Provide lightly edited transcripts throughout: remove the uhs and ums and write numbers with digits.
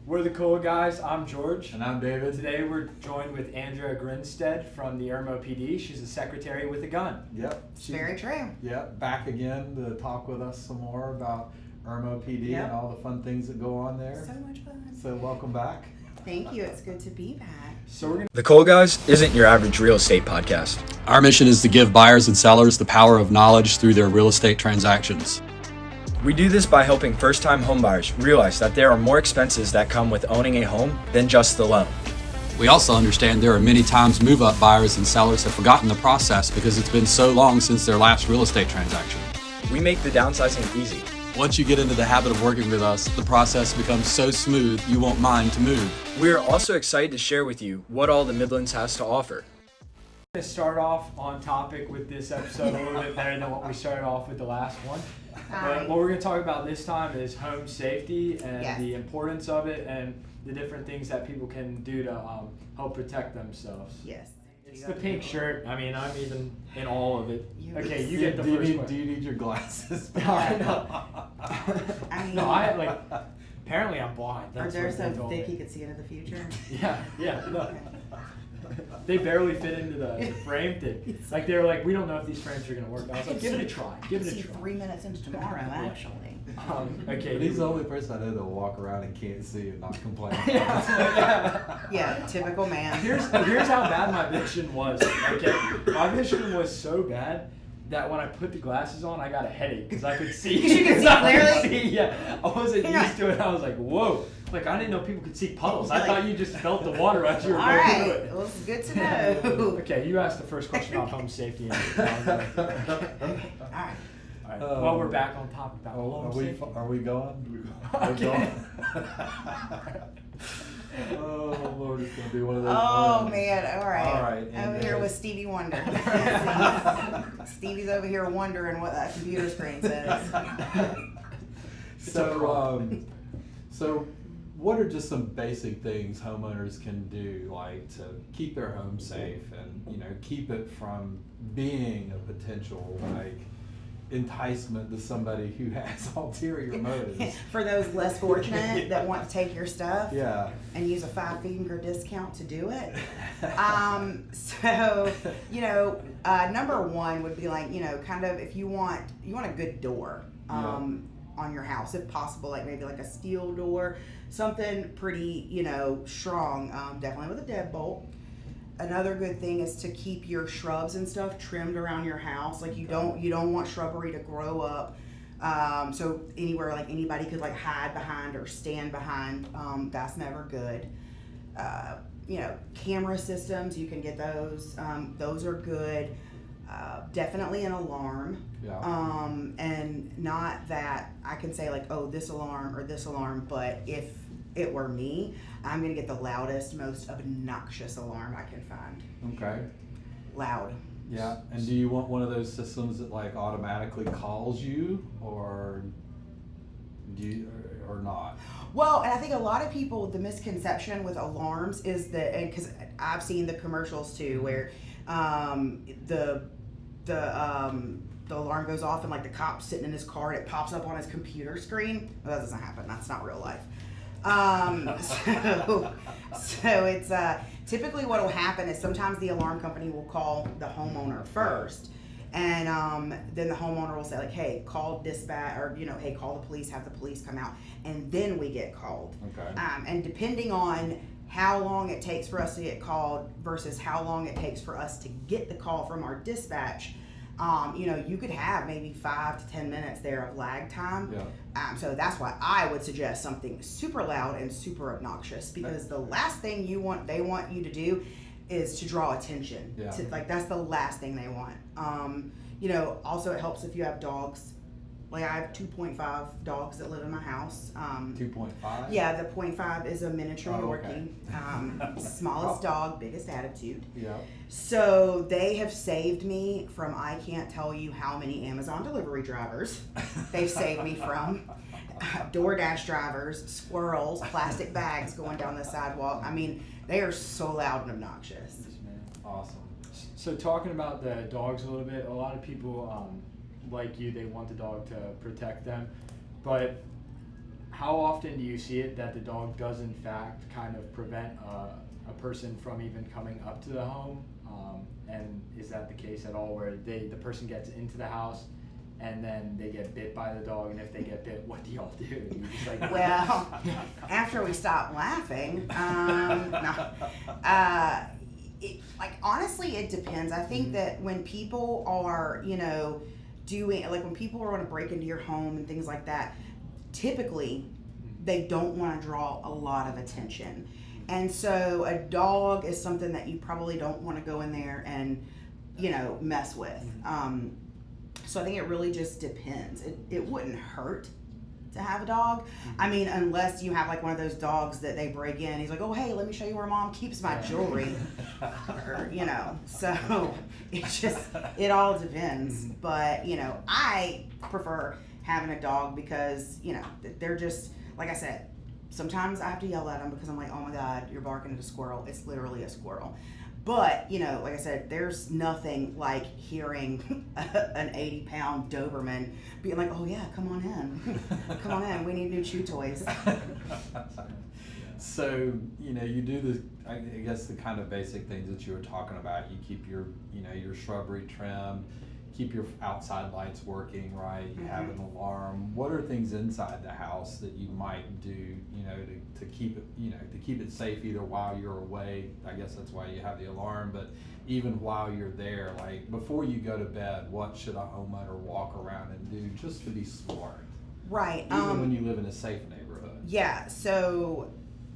We're the cool guys. I'm George. And I'm David. Today we're joined with Andrea Grinstead from the Irmo PD. She's a secretary with a gun. Yep. It's very true. Yep. Back again to talk with us some more about Irmo PD Yep. and all the fun things that go on there. So much fun. So welcome back. Thank you. It's good to be back. The Cool Guys isn't your average real estate podcast. Our mission is to give buyers and sellers the power of knowledge through their real estate transactions. We do this by helping first-time homebuyers realize that there are more expenses that come with owning a home than just the loan. We also understand there are many times move-up buyers and sellers have forgotten the process because it's been so long since their last real estate transaction. We make the downsizing easy. Once you get into the habit of working with us, the process becomes so smooth you won't mind to move. We are also excited to share with you what all the Midlands has to offer. To start off on topic with this episode a little bit better than what we started off with the last one. But what we're going to talk about this time is home safety and the importance of it and the different things that people can do to help protect themselves. Yes. It's the pink shirt. I mean, I'm even in all of it. Okay, you Do- get the do you first need- one. Do you need your glasses? No, I know. I mean, No, I like. Apparently, I'm blind. Are That's there what they so told thick me. you could see into the future? Yeah. No. They barely fit into the frame thing. Like they were like, we don't know if these frames are gonna work. I was like, give it a try. Give it a See try. 3 minutes into tomorrow, actually. Okay. But he's the only person I know that will walk around and can't see and not complain. Yeah, typical man. Here's how bad my vision was. Okay, my vision was so bad that when I put the glasses on, I got a headache because I could see. You could see I could clearly? see, yeah, I wasn't used to it. I was like, whoa. Like I didn't know people could see puddles. I thought you just felt the water as you were All going right. through it. Well, it's good to know. Okay, you asked the first question about home safety. All right. All right. Well, we're back on topic about home safety. Are we going? Okay. Oh Lord, it's gonna be one of those. Oh, ones. man. All right. All right, Over and, here with Stevie Wonder. Stevie's over here wondering what that computer screen says. So what are just some basic things homeowners can do, like to keep their home safe and keep it from being a potential enticement to somebody who has ulterior motives? For those less fortunate that want to take your stuff Yeah. and use a 5-finger discount to do it. Number one would be kind of if you want a good door on your house, if possible, maybe a steel door, something pretty, strong, definitely with a deadbolt. Another good thing is to keep your shrubs and stuff trimmed around your house. You don't want shrubbery to grow up. So anywhere anybody could hide behind or stand behind, that's never good. Camera systems, you can get those. Those are good. Definitely an alarm. Yeah. And not that I can say this alarm or this alarm, but if it were me, I'm gonna get the loudest, most obnoxious alarm I can find. Okay. Loud. Yeah. And do you want one of those systems that automatically calls you, or do you, or not? Well, and I think a lot of people, the misconception with alarms is that, because I've seen the commercials too, where the alarm goes off and the cop's sitting in his car and it pops up on his computer screen. Well, that doesn't happen. That's not real life. So it's typically what will happen is sometimes the alarm company will call the homeowner first, and then the homeowner will say hey, call dispatch, or hey, call the police, have the police come out, and then we get called. Okay. And depending on how long it takes for us to get called versus how long it takes for us to get the call from our dispatch, you could have maybe 5 to 10 minutes there of lag time. Yeah. So that's why I would suggest something super loud and super obnoxious, because the last thing they want you to do is to draw attention. Yeah. That's the last thing they want. Also it helps if you have dogs. I have 2.5 dogs that live in my house. 2.5? Yeah, the 0.5 is a miniature Oh, okay. Yorkie. Smallest dog, biggest attitude. Yeah. So they have saved me from, I can't tell you how many Amazon delivery drivers they've saved me from. DoorDash drivers, squirrels, plastic bags going down the sidewalk. I mean, they are so loud and obnoxious. Awesome. So talking about the dogs a little bit, a lot of people like you, they want the dog to protect them, but how often do you see it that the dog does in fact kind of prevent a person from even coming up to the home? And is that the case at all, where the person gets into the house and then they get bit by the dog, and if they get bit, what do y'all do? You just like, Well, after we stop laughing, honestly, it depends. I think that when people are, doing, like when people are going to break into your home and things like that, typically they don't want to draw a lot of attention. And so a dog is something that you probably don't want to go in there and, mess with. So I think it really just depends. It wouldn't hurt to have a dog. I mean, unless you have like one of those dogs that they break in. He's like, oh, hey, let me show you where mom keeps my jewelry. Or, so it all depends. But, I prefer having a dog because, they're just, like I said, sometimes I have to yell at them because I'm like, oh my God, you're barking at a squirrel. It's literally a squirrel. But, like I said, there's nothing like hearing an 80-pound Doberman being like, oh yeah, come on in. Come on in. We need new chew toys. So, you do this, I guess the kind of basic things that you were talking about. You keep your, your shrubbery trimmed, keep your outside lights working, right? You have an alarm. What are things inside the house that you might do, to keep it, to keep it safe either while you're away? I guess that's why you have the alarm, but even while you're there, like before you go to bed, what should a homeowner walk around and do just to be smart? Right. Even when you live in a safe neighborhood. Yeah. So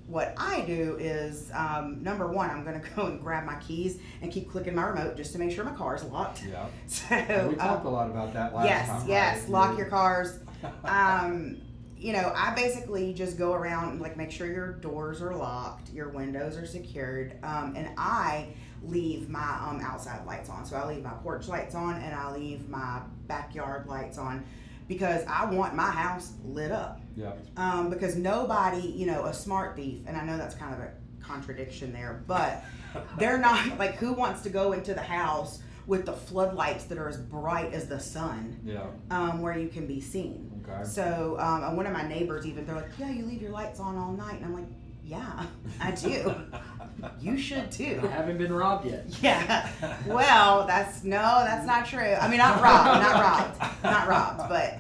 what I do is, number one, I'm going to go and grab my keys and keep clicking my remote just to make sure my car's locked. Yeah. So we talked a lot about that last time. Yes, right? lock your cars. I basically just go around and like make sure your doors are locked, your windows are secured, and I leave my outside lights on. So I leave my porch lights on and I leave my backyard lights on because I want my house lit up. Yeah. Because nobody, a smart thief, and I know that's kind of a contradiction there, but they're not, like, who wants to go into the house with the floodlights that are as bright as the sun, where you can be seen? Okay. So one of my neighbors even, they're like, yeah, you leave your lights on all night. And I'm like, yeah, I do. You should too. I haven't been robbed yet. Yeah. Well, that's not true. I mean, not robbed. But,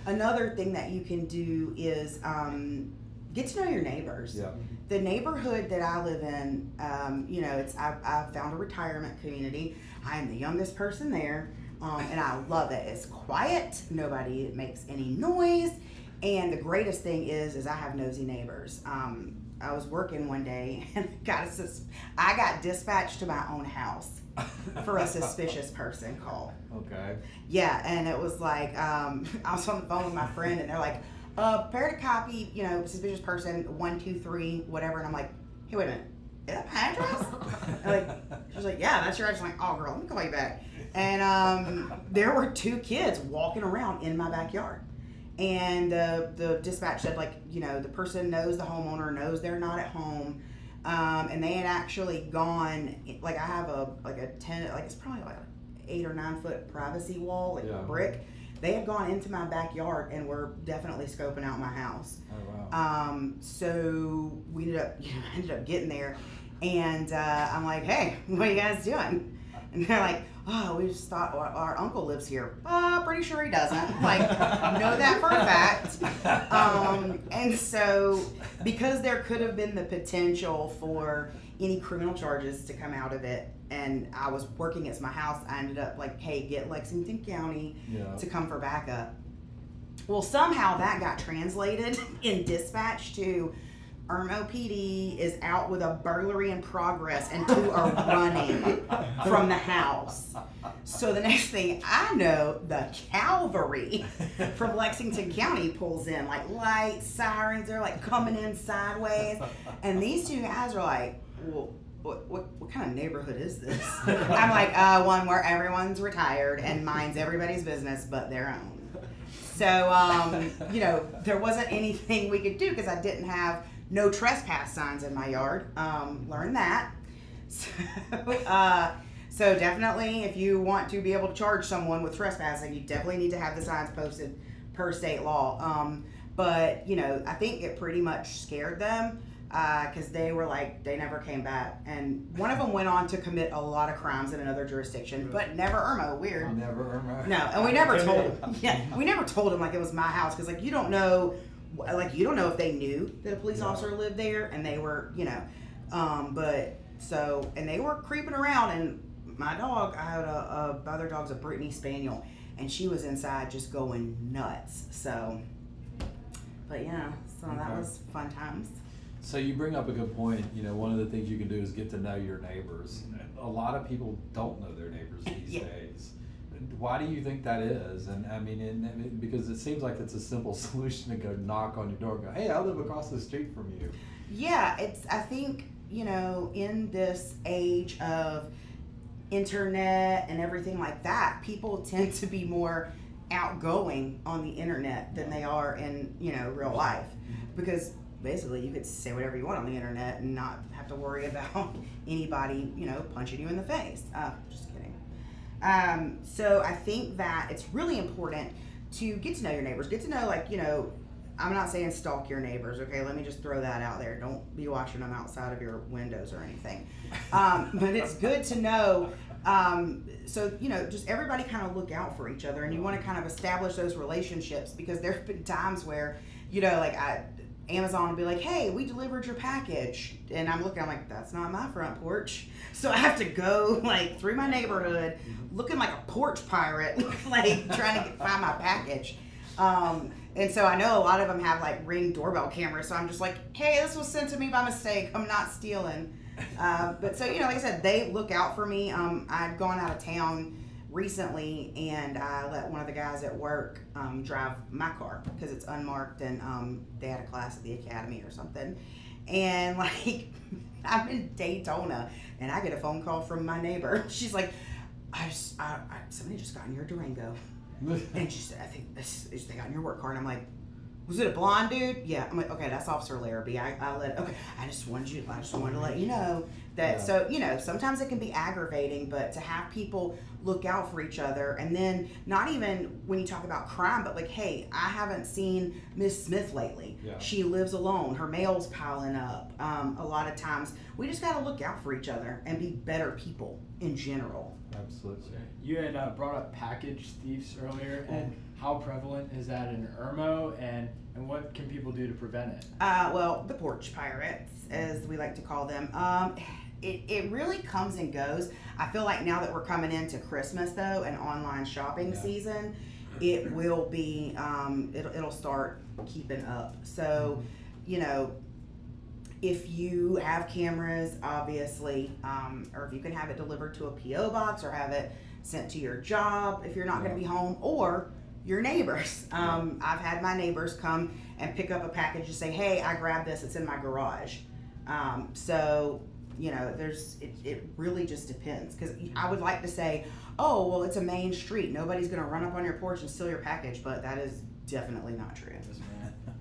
another thing that you can do is get to know your neighbors. Yeah. The neighborhood that I live in, I found a retirement community. I am the youngest person there, and I love it. It's quiet. Nobody makes any noise. And the greatest thing is I have nosy neighbors. I was working one day and I got dispatched to my own house for a suspicious person call. Okay. Yeah, and it was like, I was on the phone with my friend and they're like, prepare to copy, suspicious person, 123, whatever. And I'm like, hey, wait a minute, is that my address? And she's like, yeah, that's your address. I'm like, oh girl, let me call you back. And there were 2 kids walking around in my backyard. And the dispatch said, the person knows the homeowner, knows they're not at home. And they had actually gone, I have a 10, it's probably like an 8 or 9 foot privacy wall, brick. They had gone into my backyard and were definitely scoping out my house. Oh, wow. So we ended up getting there. And I'm like, hey, what are you guys doing? And they're like, oh, we just thought our uncle lives here. Pretty sure he doesn't. Know that for a fact. And so, because there could have been the potential for any criminal charges to come out of it, and I was working at my house, I ended up hey, get Lexington County to come for backup. Well, somehow that got translated in dispatch to Irmo PD is out with a burglary in progress and 2 are running from the house. So the next thing I know, the cavalry from Lexington County pulls in, lights, sirens, they're coming in sideways. And these 2 guys are like, well, what kind of neighborhood is this? I'm like, one where everyone's retired and minds everybody's business but their own. So, there wasn't anything we could do because I didn't have no trespass signs in my yard. Learned that. So definitely, if you want to be able to charge someone with trespassing, you definitely need to have the signs posted per state law. But, you know, I think it pretty much scared them because they were like, they never came back. And one of them went on to commit a lot of crimes in another jurisdiction, but never Irmo. Weird. Never Irmo. No, and we never told him. Yeah, we never told him like it was my house because like you don't know if they knew that a police officer lived there and they were, you know, but so and they were creeping around and my dog, I had a other dog's a Brittany Spaniel and she was inside just going nuts. So, but yeah, so that was fun times. So you bring up a good point. You know, one of the things you can do is get to know your neighbors. A lot of people don't know their neighbors these days. Why do you think that is? And I mean, because it seems like it's a simple solution to go knock on your door and go, hey, I live across the street from you. Yeah, I think, you know, in this age of internet and everything like that, people tend to be more outgoing on the internet than they are in, you know, real life. Because basically you could say whatever you want on the internet and not have to worry about anybody, you know, punching you in the face. Just kidding. So I think that it's really important to get to know your neighbors. Get to know, like, you know, I'm not saying stalk your neighbors, okay? Let me just throw that out there. Don't be watching them outside of your windows or anything. But it's good to know. So, you know, just everybody kind of look out for each other and you want to kind of establish those relationships because there have been times where, you know, like Amazon will be like, hey, we delivered your package. And I'm like, that's not my front porch. So I have to go like through my neighborhood looking like a porch pirate, like trying to find my package. And so I know a lot of them have like Ring doorbell cameras. So I'm just like, hey, this was sent to me by mistake. I'm not stealing. But so, you know, like I said, they look out for me. I'd gone out of town recently and I let one of the guys at work drive my car because it's unmarked and they had a class at the academy or something. And like I'm in Daytona and I get a phone call from my neighbor. She's like, somebody just got in your Durango. And she said, I think they got in your work car. And I'm like, was it a blonde dude? Yeah. I'm like, okay, that's Officer Larrabee. I just wanted to let you know that. So, you know, sometimes it can be aggravating, but to have people look out for each other. And then not even when you talk about crime, but like, hey, I haven't seen Miss Smith lately. Yeah. She lives alone. Her mail's piling up. A lot of times we just got to look out for each other and be better people in general. Absolutely. You had brought up package thieves earlier, and how prevalent is that in Irmo, and what can people do to prevent it? Well, the porch pirates, as we like to call them, it really comes and goes. I feel like now that we're coming into Christmas, though, and online shopping season, it will be, it'll start keeping up. So, you know, if you have cameras, obviously, or if you can have it delivered to a P.O. box or have it sent to your job if you're not going to be home, or your neighbors. I've had my neighbors come and pick up a package and say, hey, I grabbed this, it's in my garage. So, you know, it really just depends. Because I would like to say, oh, well, it's a main street. Nobody's going to run up on your porch and steal your package, but that is definitely not true.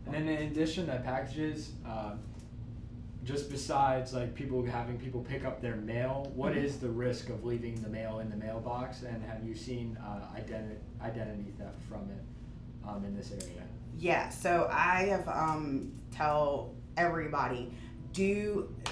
And then in addition to packages, just besides like having people pick up their mail, what is the risk of leaving the mail in the mailbox? And have you seen identity theft from it in this area? Yeah, so I have tell everybody,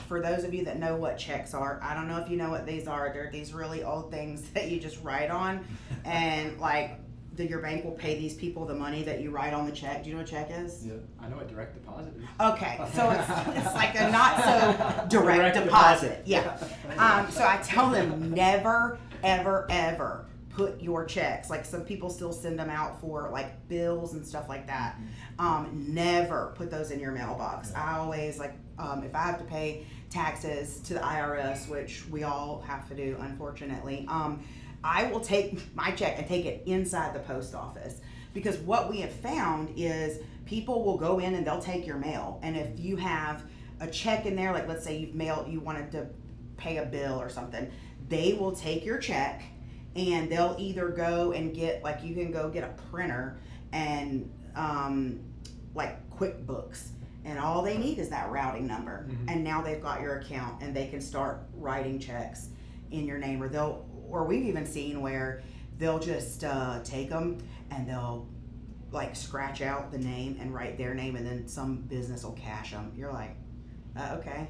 for those of you that know what checks are, I don't know if you know what these are. They're these really old things that you just write on, and like your bank will pay these people the money that you write on the check. Do you know what a check is? Yeah, I know what direct deposit is. Okay, so it's like a not so direct deposit. Yeah. So I tell them never, ever, ever put your checks. Like some people still send them out for like bills and stuff like that. Never put those in your mailbox. I always like if I have to pay taxes to the IRS, which we all have to do, unfortunately. I will take my check and take it inside the post office, because what we have found is people will go in and they'll take your mail, and if you have a check in there, like let's say you wanted to pay a bill or something, they will take your check and they'll either go and get, like you can go get a printer and like QuickBooks, and all they need is that routing number, and now they've got your account and they can start writing checks in your name, or we've even seen where they'll just take them and they'll like scratch out the name and write their name, and then some business will cash them. You're like, okay.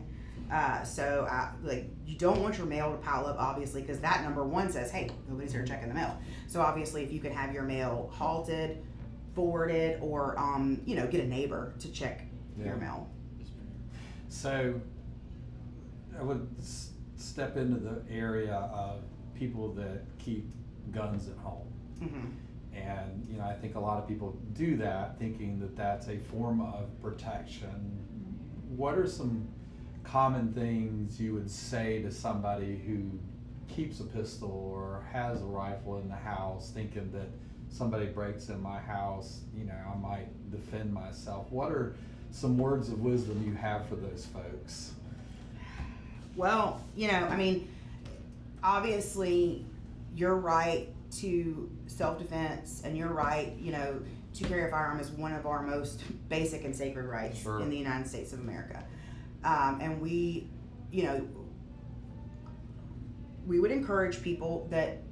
So like, you don't want your mail to pile up, obviously, because that number one says, hey, nobody's here checking the mail. So obviously, if you can have your mail halted, forwarded, or get a neighbor to check your mail. So I would step into the area of people that keep guns at home. Mm-hmm. And, I think a lot of people do that thinking that that's a form of protection. What are some common things you would say to somebody who keeps a pistol or has a rifle in the house, thinking that somebody breaks in my house, I might defend myself? What are some words of wisdom you have for those folks? Well, obviously your right to self-defense and your right, to carry a firearm is one of our most basic and sacred rights in the United States of America. And we would encourage people that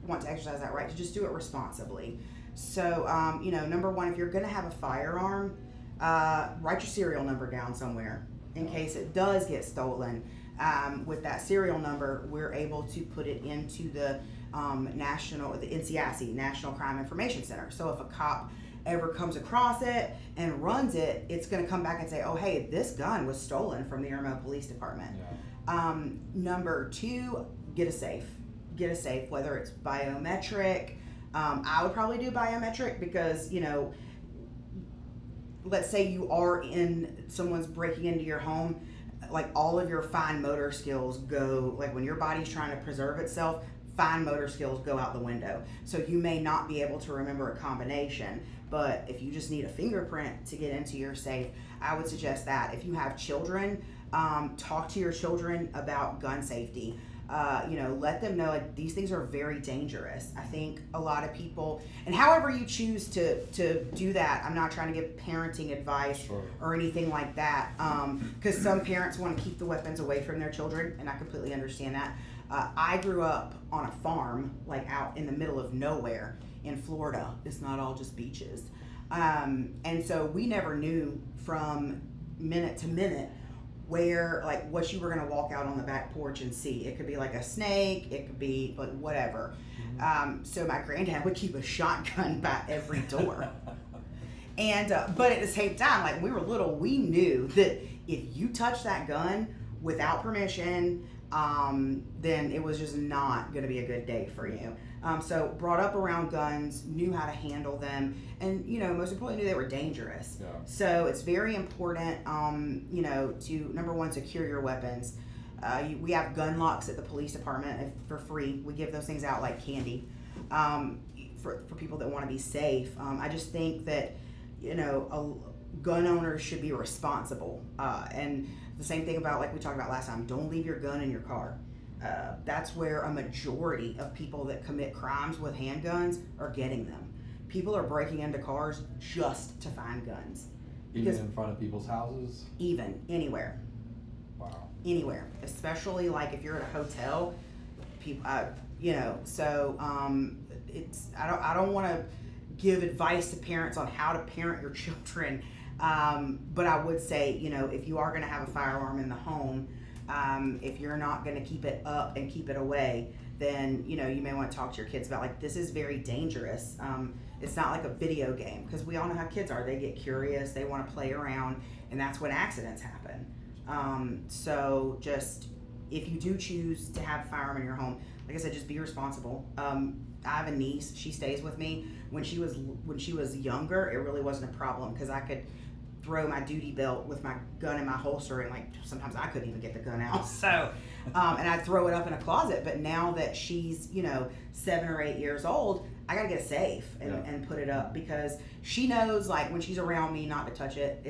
want to exercise that right to just do it responsibly. So, number one, if you're going to have a firearm, write your serial number down somewhere in case it does get stolen. With that serial number, we're able to put it into the NCIC, National Crime Information Center. So if a cop ever comes across it and runs it, it's going to come back and say, oh, hey, this gun was stolen from the Irmo Police Department. Yeah. Number two, get a safe. Get a safe, whether it's biometric. I would probably do biometric because, let's say you are someone's breaking into your home, like all of your fine motor skills go, like when your body's trying to preserve itself, fine motor skills go out the window. So you may not be able to remember a combination, but if you just need a fingerprint to get into your safe, I would suggest that. If you have children, talk to your children about gun safety. Let them know, like, these things are very dangerous. I think a lot of people, and however you choose to do that, I'm not trying to give parenting advice or anything like that, because some parents want to keep the weapons away from their children, and I completely understand that. I grew up on a farm, like out in the middle of nowhere in Florida. It's not all just beaches. And so we never knew from minute to minute where, like, what you were going to walk out on the back porch and see. It could be like a snake, it could be like whatever. So my granddad would keep a shotgun by every door. And but at the same time, like, we were little, we knew that if you touch that gun without permission, then it was just not going to be a good day for you. So brought up around guns, knew how to handle them, and most importantly, knew they were dangerous. Yeah. So it's very important, to, number one, secure your weapons. We have gun locks at the police department for free. We give those things out like candy for people that want to be safe. I just think that gun owners should be responsible, and the same thing about, like we talked about last time, don't leave your gun in your car. That's where a majority of people that commit crimes with handguns are getting them. People are breaking into cars just to find guns. Even in front of people's houses? Even, anywhere. Wow. Anywhere. Especially like if you're at a hotel, people, it's, I don't want to give advice to parents on how to parent your children. But I would say, if you are going to have a firearm in the home, if you're not going to keep it up and keep it away, then, you may want to talk to your kids about, like, this is very dangerous. It's not like a video game, because we all know how kids are. They get curious, they want to play around, and that's when accidents happen. So just, if you do choose to have a firearm in your home, like I said, just be responsible. I have a niece, she stays with me. When she was younger, it really wasn't a problem, because I could throw my duty belt with my gun in my holster, and, like, sometimes I couldn't even get the gun out. So, and I'd throw it up in a closet. But now that she's, 7 or 8 years old, I gotta get a safe and put it up, because she knows, like, when she's around me, not to touch it.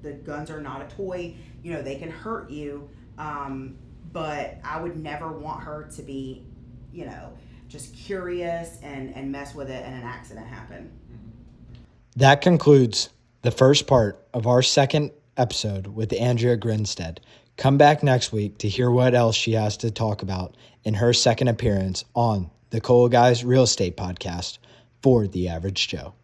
The guns are not a toy. They can hurt you. But I would never want her to be, just curious and mess with it and an accident happen. That concludes the first part of our second episode with Andrea Grinstead. Come back next week to hear what else she has to talk about in her second appearance on the Coal Guys Real Estate Podcast for The Average Joe.